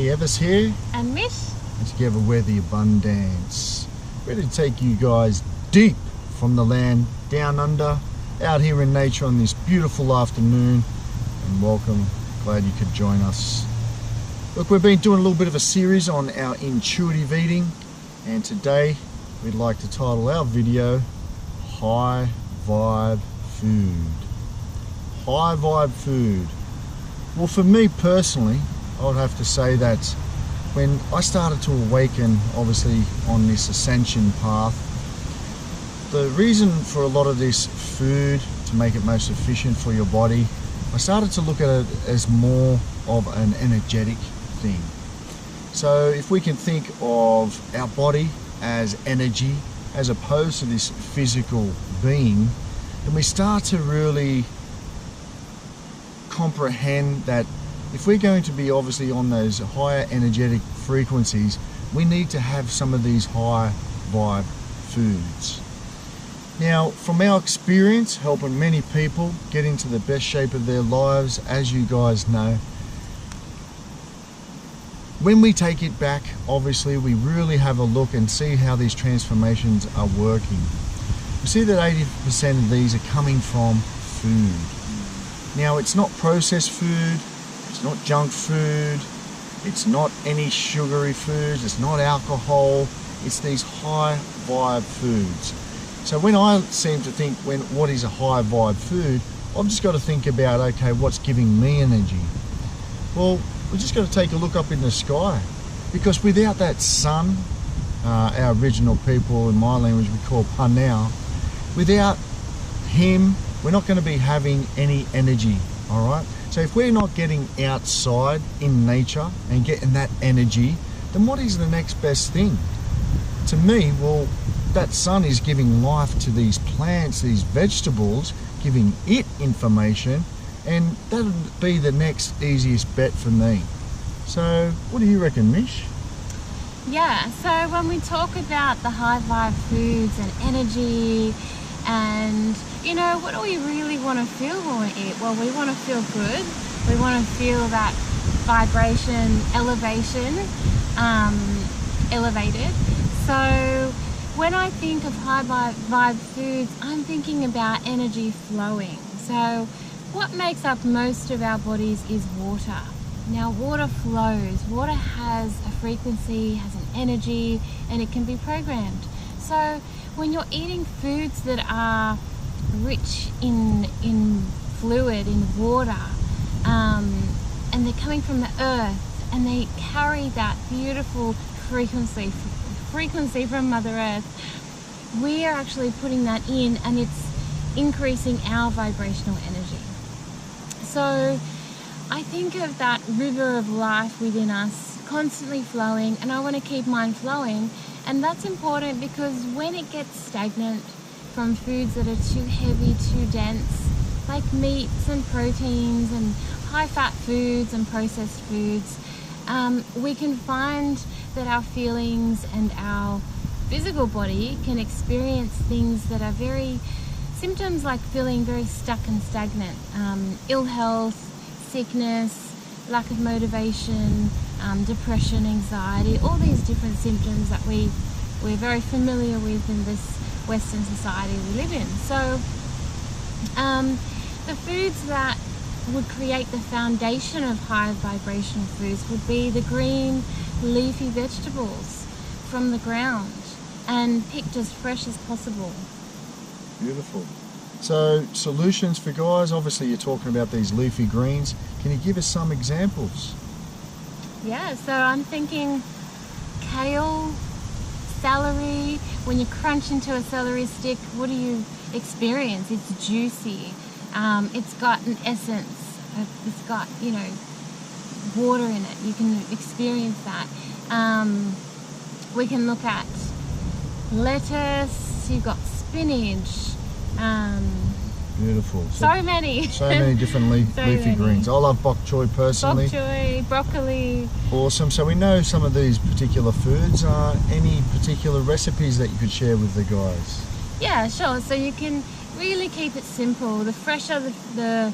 Hey, Evers here. And Mish. And together we're the Abundance. Ready to take you guys deep from the land, down under, out here in nature on this beautiful afternoon. And welcome, glad you could join us. Look, we've been doing a little bit of a series on our intuitive eating. And today we'd like to title our video, High Vibe Food. High Vibe Food. Well, for me personally, I would have to say that when I started to awaken, obviously on this ascension path, the reason for a lot of this food, to make it most efficient for your body, I started to look at it as more of an energetic thing. So if we can think of our body as energy as opposed to this physical being, then we start to really comprehend that if we're going to be obviously on those higher energetic frequencies, we need to have some of these high vibe foods. Now, from our experience helping many people get into the best shape of their lives, as you guys know, when we take it back, obviously we really have a look and see how these transformations are working. We see that 80% of these are coming from food. Now, it's not processed food, it's not junk food, it's not any sugary foods, it's not alcohol, it's these high vibe foods. So when I seem to think, what is a high vibe food, I've just got to think about, okay, what's giving me energy? Well, we've just got to take a look up in the sky, because without that sun, our original people in my language we call Panau, without him, we're not going to be having any energy, all right? So if we're not getting outside in nature and getting that energy, then what is the next best thing? To me, well, that sun is giving life to these plants, these vegetables, giving it information, and that would be the next easiest bet for me. So what do you reckon, Mish? Yeah, so when we talk about the high vibe foods and energy, and you know, what do we really want to feel when we eat? Well, we want to feel good. We want to feel that vibration, elevated. So when I think of high vibe foods, I'm thinking about energy flowing. So what makes up most of our bodies is water. Now, water flows. Water has a frequency, has an energy, and it can be programmed. So when you're eating foods that are rich in fluid, in water, and they're coming from the earth, and they carry that beautiful frequency from Mother Earth, we are actually putting that in, and it's increasing our vibrational energy. So I think of that river of life within us constantly flowing, and I want to keep mine flowing. And that's important, because when it gets stagnant from foods that are too heavy, too dense, like meats and proteins and high fat foods and processed foods, we can find that our feelings and our physical body can experience things that are symptoms like feeling very stuck and stagnant, ill health, sickness, lack of motivation, depression, anxiety, all these different symptoms that we're very familiar with in this Western society we live in. So the foods that would create the foundation of high vibrational foods would be the green leafy vegetables from the ground, and picked as fresh as possible. Beautiful. So solutions for guys, obviously you're talking about these leafy greens. Can you give us some examples? Yeah, so I'm thinking kale, celery. When you crunch into a celery stick, what do you experience? It's juicy. It's got an essence. It's got, you know, water in it. You can experience that. We can look at lettuce. You've got spinach. Beautiful. So many different leafy greens. I love bok choy personally. Bok choy, broccoli. Awesome. So we know some of these particular foods. Any particular recipes that you could share with the guys? Yeah, sure. So you can really keep it simple. The fresher the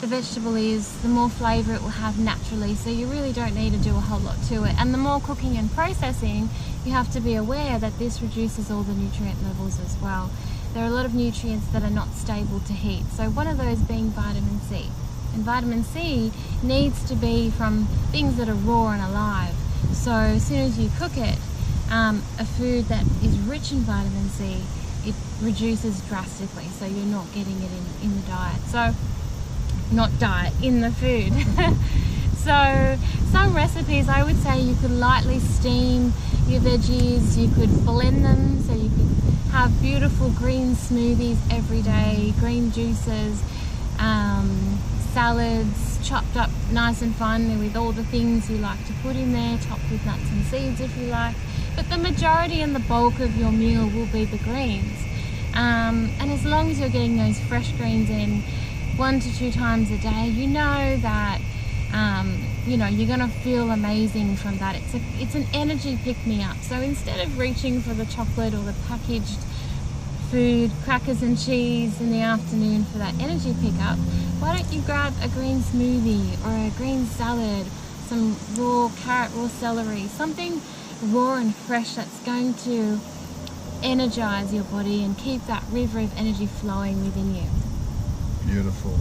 the vegetable is, the more flavour it will have naturally, so you really don't need to do a whole lot to it. And the more cooking and processing, you have to be aware that this reduces all the nutrient levels as well. There are a lot of nutrients that are not stable to heat, so one of those being vitamin C. And vitamin C needs to be from things that are raw and alive. So as soon as you cook it, a food that is rich in vitamin C, it reduces drastically, so you're not getting it in the diet. So, not diet, in the food. So, some recipes I would say you could lightly steam your veggies, you could blend them, so you could have beautiful green smoothies every day, green juices, salads, chopped up nice and fine with all the things you like to put in there, topped with nuts and seeds if you like. But the majority and the bulk of your meal will be the greens. And as long as you're getting those fresh greens in 1 to 2 times a day, you know that you know, you're gonna feel amazing from that. It's an energy pick-me-up. So instead of reaching for the chocolate or the packaged food, crackers and cheese in the afternoon for that energy pickup, why don't you grab a green smoothie or a green salad, some raw carrot, raw celery, something raw and fresh that's going to energize your body and keep that river of energy flowing within you. Beautiful.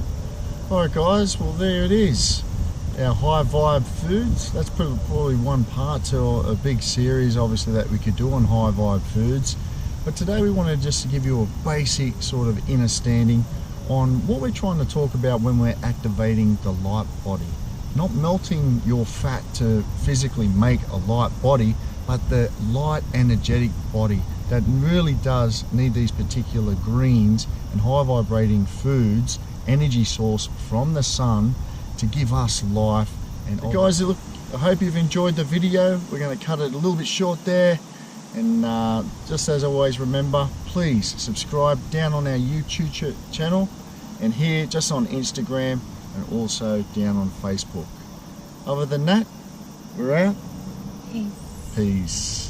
Alright guys, well there it is. Our high vibe foods. That's probably one part to a big series obviously that we could do on high vibe foods. But today we wanted just to give you a basic sort of understanding on what we're trying to talk about when we're activating the light body. Not melting your fat to physically make a light body, but the light energetic body that really does need these particular greens and high vibrating foods, energy source from the sun to give us life. And guys, look, I hope you've enjoyed the video. We're going to cut it a little bit short there. And just as always, remember, please subscribe down on our YouTube channel and here just on Instagram and also down on Facebook. Other than that, we're out. Peace. Peace.